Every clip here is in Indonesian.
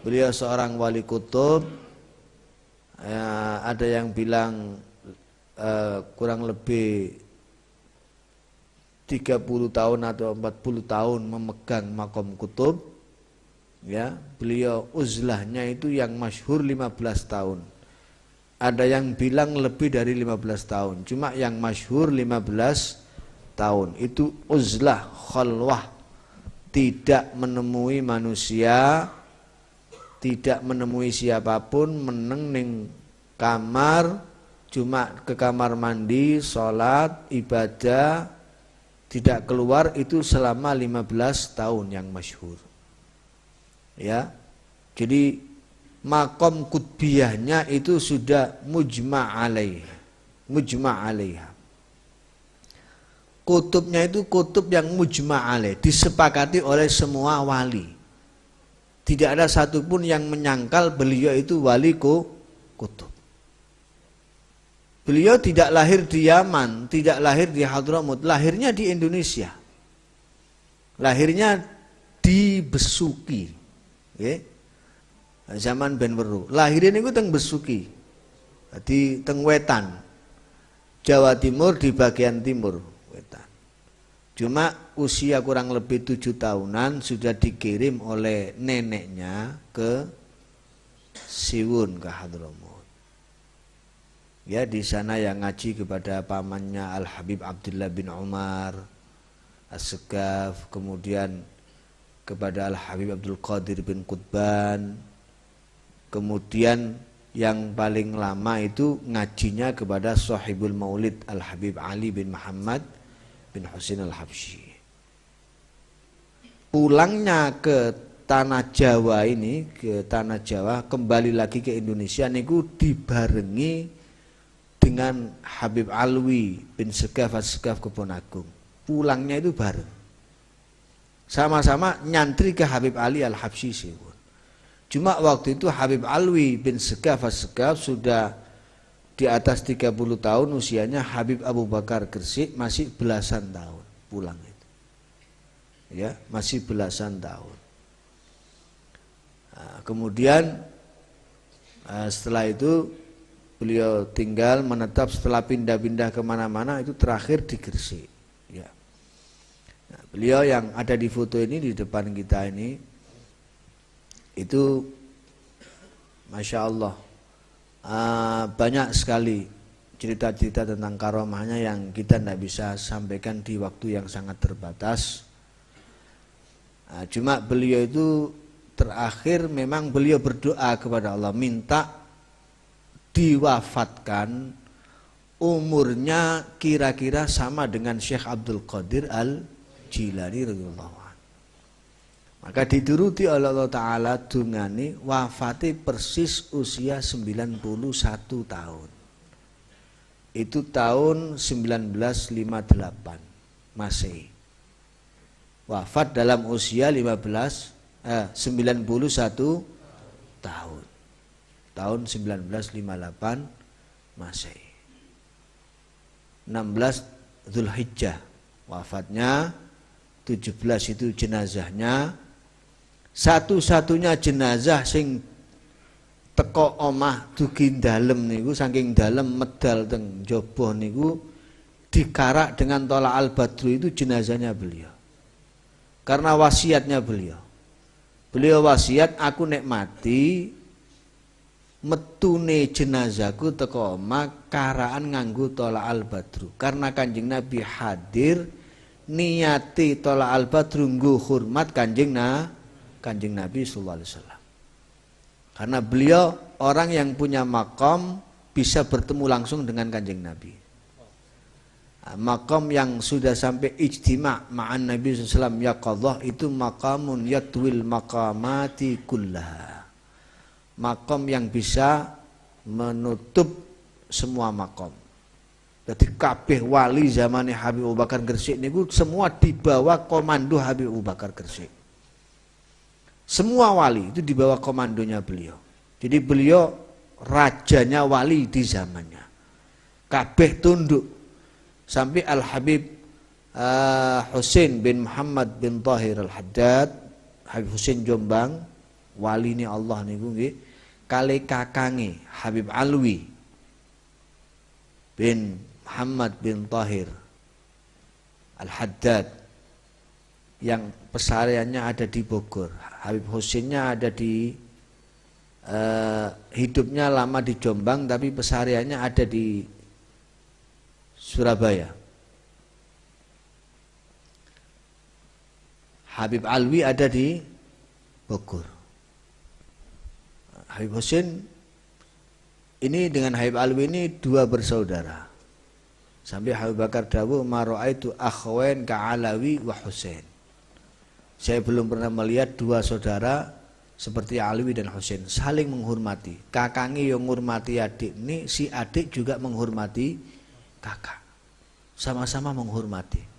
Beliau seorang wali kutub. Ada yang bilang kurang lebih 30 tahun atau 40 tahun memegang makom kutub. Ya, beliau uzlahnya itu yang masyhur 15 tahun. Ada yang bilang lebih dari 15 tahun. Cuma yang masyhur 15 tahun. Itu uzlah khalwah. Tidak menemui manusia, tidak menemui siapapun, meneng ning kamar, cuma ke kamar mandi, sholat, ibadah, tidak keluar, itu selama 15 tahun yang masyhur. Ya, jadi makom kutbiyahnya itu sudah mujma' alaiha. Kutubnya itu kutub yang mujma' alaih, disepakati oleh semua wali. Tidak ada satupun yang menyangkal beliau itu wali kutub. Beliau tidak lahir di Yaman, tidak lahir di Hadramut, lahirnya di Indonesia. Lahirnya di Besuki. Okay. Zaman Ben Weru. Lahirnya itu teng Besuki. Di teng wetan. Jawa Timur di bagian timur wetan. Cuma usia kurang lebih 7 tahunan sudah dikirim oleh neneknya ke Siwun, ke Hadramut. Ya, di sana yang ngaji kepada pamannya Al Habib Abdullah bin Umar As-Segaf, kemudian kepada Al Habib Abdul Qadir bin Qutban, kemudian yang paling lama itu ngajinya kepada Sahibul Maulid Al Habib Ali bin Muhammad bin Husain Al Habsyi. Pulangnya ke tanah Jawa ini, ke tanah Jawa, kembali lagi ke Indonesia niku dibarengi dengan Habib Alwi bin Segaf As-Segaf Kebon Agung. Pulangnya itu bareng. Sama-sama nyantri ke Habib Ali Al-Habsyi Siwun. Cuma waktu itu Habib Alwi bin Segaf As-Segaf sudah di atas 30 tahun usianya. Habib Abu Bakar Gresik masih belasan tahun pulang itu. Ya, masih belasan tahun. Nah, kemudian setelah itu beliau tinggal menetap, setelah pindah-pindah kemana-mana itu terakhir di Gresik. Ya. Nah, beliau yang ada di foto ini di depan kita ini itu Masya Allah banyak sekali cerita-cerita tentang karomahnya yang kita tidak bisa sampaikan di waktu yang sangat terbatas. Cuma beliau itu terakhir memang beliau berdoa kepada Allah, minta diwafatkan umurnya kira-kira sama dengan Syekh Abdul Qadir Al-Jilani radhiyallahu anhu. Maka dituruti oleh Allah Ta'ala dungani wafati persis usia 91 tahun. Itu tahun 1958 Masehi. Wafat dalam usia 91 tahun. Tahun 1958 Masehi. 16 Dzulhijjah wafatnya, 17 itu jenazahnya. Satu-satunya jenazah sing teko omah dugi dalem niku, saking dalem medal teng jaba niku dikarak dengan tolak al-badru, itu jenazahnya beliau. Karena wasiatnya beliau. Beliau wasiat, aku nek mati metune jenazahku teko omah karaan nganggo tolak al-badru. Karena Kanjeng Nabi hadir, niati tolak al-badru nggo hormat Kanjeng Nabi sallallahu alaihi wasallam. Karena beliau orang yang punya makom bisa bertemu langsung dengan Kanjeng Nabi. Makom yang sudah sampai ijtima' ma'an Nabi sallallahu alaihi wasallam yaqadhah itu maqamun yatwil maqamati kullaha. Makom yang bisa menutup semua makom. Jadi kabeh wali zamane Habib Abu Bakar Gresik niku semua di bawah komando Habib Abu Bakar Gresik. Semua wali itu di bawah komandonya beliau. Jadi beliau rajanya wali di zamannya. Kabeh tunduk. Sampai Al-Habib Husain bin Muhammad bin Tahir Al-Haddad, Habib Husain Jombang, Wali ini Allah niku nggih kali kakange Habib Alwi bin Muhammad bin Tahir Al-Haddad yang pesariannya ada di Bogor. Habib Husinnya ada di hidupnya lama di Jombang tapi pesariannya ada di Surabaya. Habib Alwi ada di Bogor. Habib Husin ini dengan Habib Alwi ini dua bersaudara. Sampai Habib Bakar dawuh maro'aitu akhwain ka'alawi wa Husain. Saya belum pernah melihat dua saudara seperti Alwi dan Husain saling menghormati. Kakangnya yang menghormati adik ini, si adik juga menghormati kakak. Sama-sama menghormati.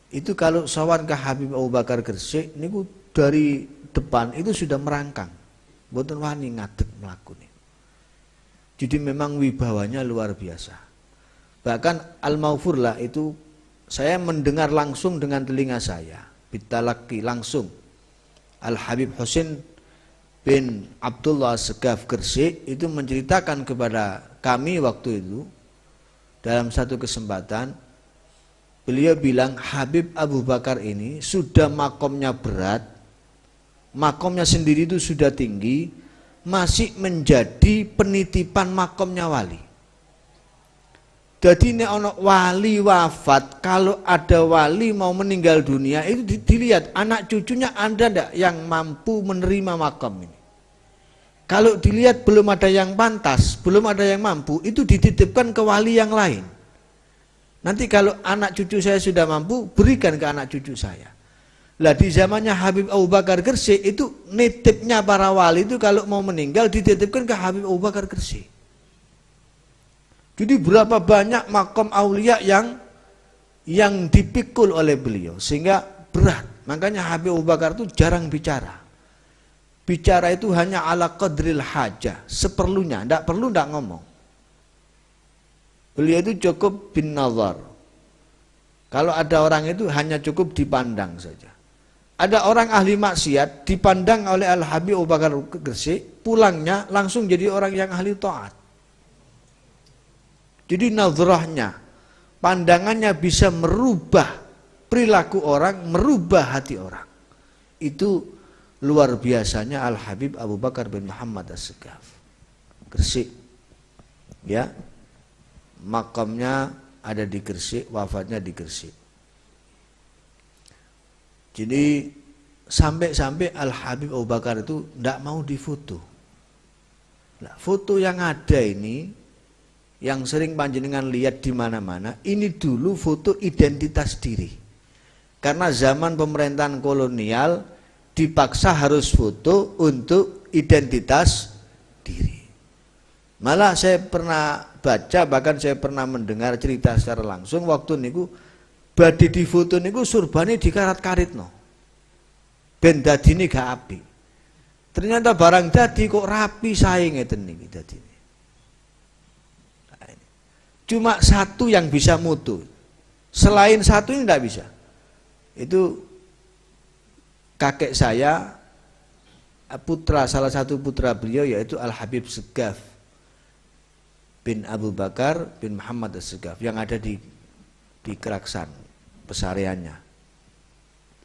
Itu kalau sawan ke Habib Abu Bakar Gresik niku dari depan itu sudah merangkang. Mboten wani ngadeg mlakune. Jadi memang wibawanya luar biasa. Bahkan Al-Maufur lah itu saya mendengar langsung dengan telinga saya, bitalaki langsung. Al-Habib Husin bin Abdullah Segaf Gresik itu menceritakan kepada kami waktu itu dalam satu kesempatan, beliau bilang Habib Abu Bakar ini sudah makomnya berat, makomnya sendiri itu sudah tinggi, masih menjadi penitipan makomnya wali. Jadi ini ono wali wafat, kalau ada wali mau meninggal dunia itu dilihat anak cucunya ada ndak yang mampu menerima makam ini. Kalau dilihat belum ada yang pantas, belum ada yang mampu, itu dititipkan ke wali yang lain. Nanti kalau anak cucu saya sudah mampu, berikan ke anak cucu saya. Lah di zamannya Habib Abu Bakar Gresik itu nitipnya para wali itu kalau mau meninggal dititipkan ke Habib Abu Bakar Gresik. Jadi berapa banyak makom aulia yang dipikul oleh beliau sehingga berat. Makanya Habib Abu Bakar itu jarang bicara. Bicara itu hanya ala qadril hajah, seperlunya, ndak perlu ndak ngomong. Beliau itu cukup bin nazar. Kalau ada orang itu hanya cukup dipandang saja. Ada orang ahli maksiat dipandang oleh Al-Habib Abu Bakar Gresik, pulangnya langsung jadi orang yang ahli taat. Jadi nazrahnya, pandangannya bisa merubah perilaku orang, merubah hati orang. Itu luar biasanya Al-Habib Abu Bakar bin Muhammad As-Segaf Gresik. Ya. Makamnya ada di Gresik, wafatnya di Gresik. Jadi sampai-sampai Al-Habib Abu Bakar itu tidak mau difoto. Nah, foto yang ada ini, yang sering panjenengan lihat di mana-mana, ini dulu foto identitas diri. Karena zaman pemerintahan kolonial dipaksa harus foto untuk identitas diri. Malah saya pernah baca, bahkan saya pernah mendengar cerita secara langsung waktu niku badhe difoto niku surbane dikarat-karitno. Ben dadine gak apik. Ternyata barang dadi kok rapi sae ngeten niki dadine. Cuma satu yang bisa mutu. Selain satu ini tidak bisa. Itu kakek saya, putra, salah satu putra beliau yaitu Al-Habib Segaf bin Abu Bakar bin Muhammad As-Segaf yang ada di Keraksan, pesariannya.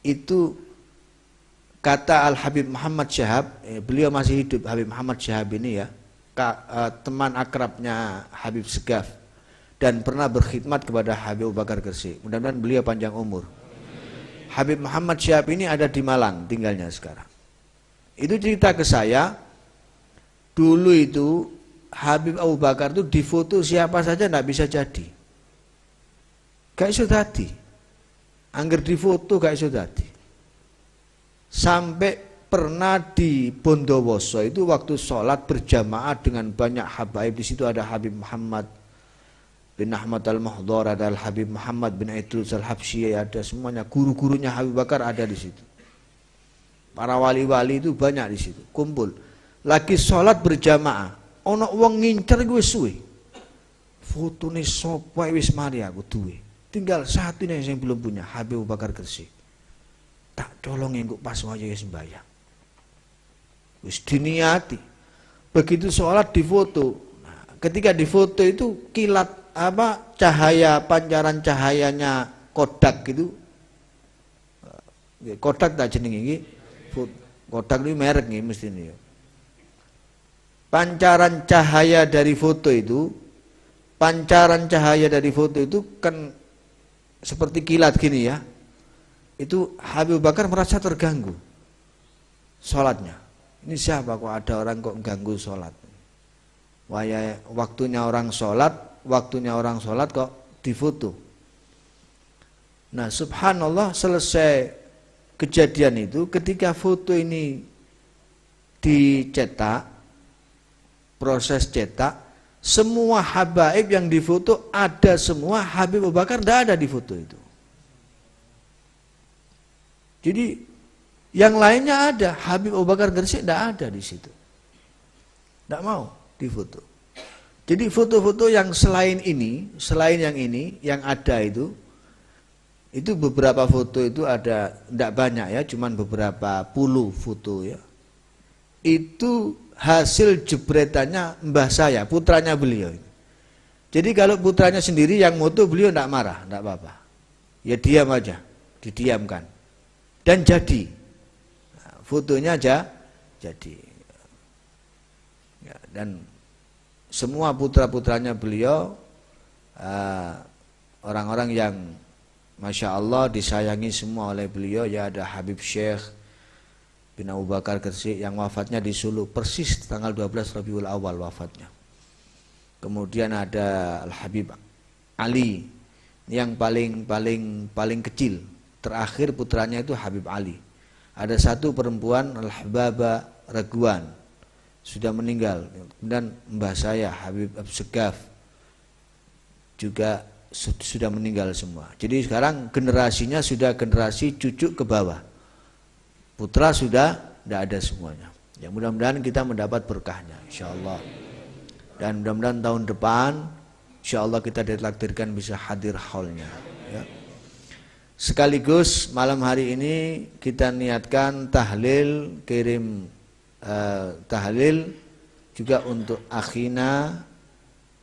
Itu kata Al-Habib Muhammad Syahab, beliau masih hidup, Habib Muhammad Syahab ini ya, teman akrabnya Habib Segaf, dan pernah berkhidmat kepada Habib Abu Bakar Gresik. Mudah-mudahan beliau panjang umur. Habib Muhammad Syahab ini ada di Malang tinggalnya sekarang. Itu cerita ke saya, dulu itu Habib Abu Bakar itu difoto siapa saja tidak bisa jadi. Gak iso dadi. Angger difoto gak iso dadi. Sampai pernah di Bondowoso itu waktu sholat berjamaah dengan banyak habaib, di situ ada Habib Muhammad bin Ahmad Al-Mahdhar, ada Al-Habib Muhammad bin Idrus Al-Habsyi, ada semuanya, guru-gurunya Habib Bakar ada di situ. Para wali-wali itu banyak di situ, kumpul. Lagi sholat berjamaah, ono wong ngincer gue suwe. Fotone sapa wis mari aku duwe. Tinggal satu ini yang belum punya, Habib Bakar Gresik. Tak colong engko pas waya sembahyang. Wis diniati. Begitu sholat difoto. Nah, ketika difoto itu kilat cahaya, pancaran cahayanya Kodak gitu. Kodak tak jenenge iki. Kodak ini merek nih mesti ini. Pancaran cahaya dari foto itu, kan seperti kilat gini ya. Itu Habib Bakar merasa terganggu sholatnya. Ini siapa kok ada orang kok ganggu sholat? Waktunya orang sholat kok difoto. Nah subhanallah, selesai kejadian itu, ketika foto ini dicetak, proses cetak, semua habaib yang difoto ada semua, Habib Abu Bakar tidak ada di foto itu. Jadi yang lainnya ada, Habib Abu Bakar Gresik tidak ada di situ. Tidak mau difoto. Jadi foto-foto yang selain yang ini, yang ada itu beberapa foto itu ada, tidak banyak ya, cuman beberapa puluh foto ya. Itu hasil jebretannya mbah saya, putranya beliau. Jadi kalau putranya sendiri yang moto, beliau tidak marah, tidak apa-apa. Ya diam aja, didiamkan. Dan jadi, nah, fotonya aja jadi. Ya, dan semua putra-putranya beliau, orang-orang yang Masya Allah disayangi semua oleh beliau, ya ada Habib Syekh bin Abu Bakar Gresik yang wafatnya di Sulu persis tanggal 12 Rabiul Awal wafatnya. Kemudian ada Al Habib Ali yang paling kecil, terakhir putranya itu Habib Ali. Ada satu perempuan Al Hababa Raguan sudah meninggal. Kemudian mbah saya Habib Abdul Segaf juga sudah meninggal semua. Jadi sekarang generasinya sudah generasi cucu ke bawah. Putra sudah tidak ada semuanya. Ya mudah-mudahan kita mendapat berkahnya insyaallah. Dan mudah-mudahan tahun depan insyaallah kita ditakdirkan bisa hadir haulnya ya. Sekaligus malam hari ini kita niatkan tahlil, kirim tahlil juga untuk akhina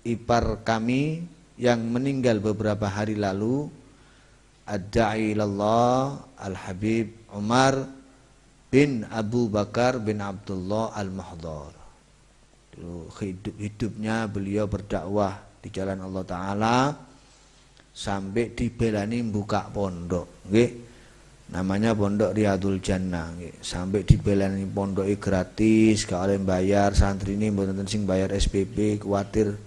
ipar kami yang meninggal beberapa hari lalu, ad-da'i ilallah Al-Habib Umar bin Abu Bakar bin Abdullah Al-Mahdhar. Hidupnya beliau berdakwah di jalan Allah Ta'ala sampai dibelani buka pondok, nggih. Namanya Pondok Riyadul Jannah, nggih. Sampai dibelani pondoknya gratis, gak oleh bayar, santri ini mboten sing bayar SPP, kuwatir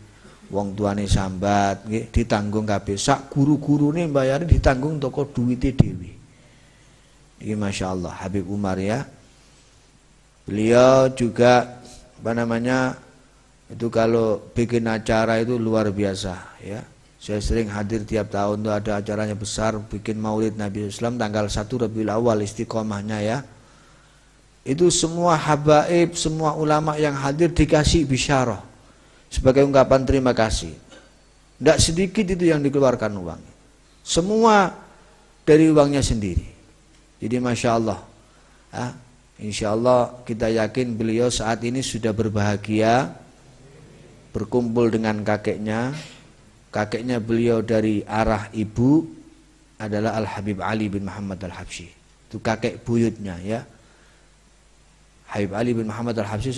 wong tuane sambat, nggih, ditanggung kabeh. Sak guru-gurune mbayari ditanggung toko duwite dhewe. Iki masyaallah Habib Umar ya. Beliau juga itu kalau bikin acara itu luar biasa ya. Saya sering hadir tiap tahun tuh ada acaranya besar, bikin Maulid Nabi Islam tanggal 1 Rabiul Awal istiqomahnya ya. Itu semua habaib, semua ulama yang hadir dikasih bisyarah sebagai ungkapan terima kasih. Tidak sedikit itu yang dikeluarkan uang. Semua dari uangnya sendiri. Jadi Masya Allah. Insya Allah kita yakin beliau saat ini sudah berbahagia, berkumpul dengan kakeknya. Kakeknya beliau dari arah ibu adalah Al Habib Ali bin Muhammad Al Habsyi. Itu kakek buyutnya ya. Habib Ali bin Muhammad Al Habsyi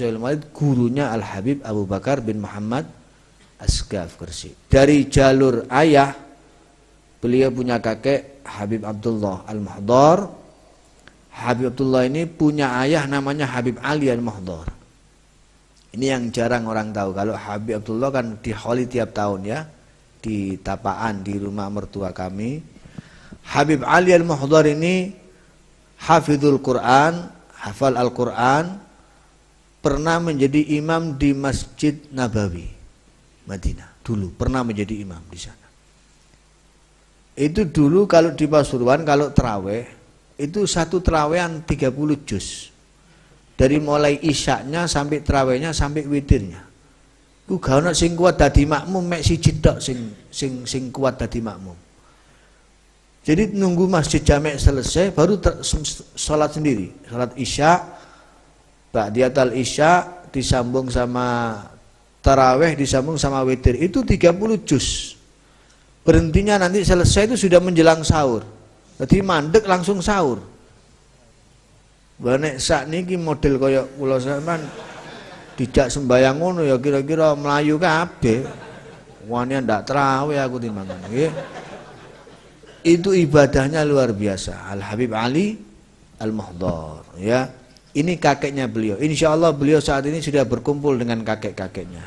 gurunya Al Habib Abu Bakar bin Muhammad Asgaf Gresik. Dari jalur ayah beliau punya kakek Habib Abdullah Al-Mahdhar. Habib Abdullah ini punya ayah namanya Habib Ali Al-Mahdhar. Ini yang jarang orang tahu. Kalau Habib Abdullah kan diholi tiap tahun ya, di Tapaan di rumah mertua kami. Habib Ali Al-Mahdhar ini hafizul Quran, hafal Al-Quran, pernah menjadi imam di Masjid Nabawi Madinah. Dulu pernah menjadi imam di sana. Itu dulu kalau di Pasuruan kalau terawih itu satu terawihan 30 juz. Dari mulai isyaknya sampai terawihnya sampai witirnya. Ku gak ono sing kuat dadi makmum, mek siji tok sing kuat dadi makmum. Jadi nunggu masjid jamek selesai baru sholat sendiri, sholat isya Ba'diyatal isya disambung sama tarawih, disambung sama witir, itu 30 juz. Berhentinya nanti selesai itu sudah menjelang sahur. Jadi mandek langsung sahur. Nek sak niki model kaya kula sampean dijak sembayang ngono ya kira-kira melayu kabeh. Wani ndak tarawih aku timbangan nggih. Itu ibadahnya luar biasa. Al Habib Ali Al-Muhdar ya. Ini kakeknya beliau. Insya Allah beliau saat ini sudah berkumpul dengan kakek-kakeknya.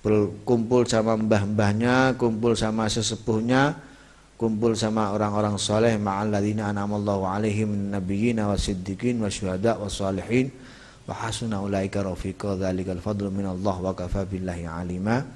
Berkumpul sama mbah-mbahnya, kumpul sama sesepuhnya, kumpul sama orang-orang soleh. Ma'alladzina an'amallahu alaihim min nabiyyina wasiddiqin wasyuhada wassalihin wa hasuna ulaika rafiqa. Dzalikal fadlu minallah wa kafa billahi alima.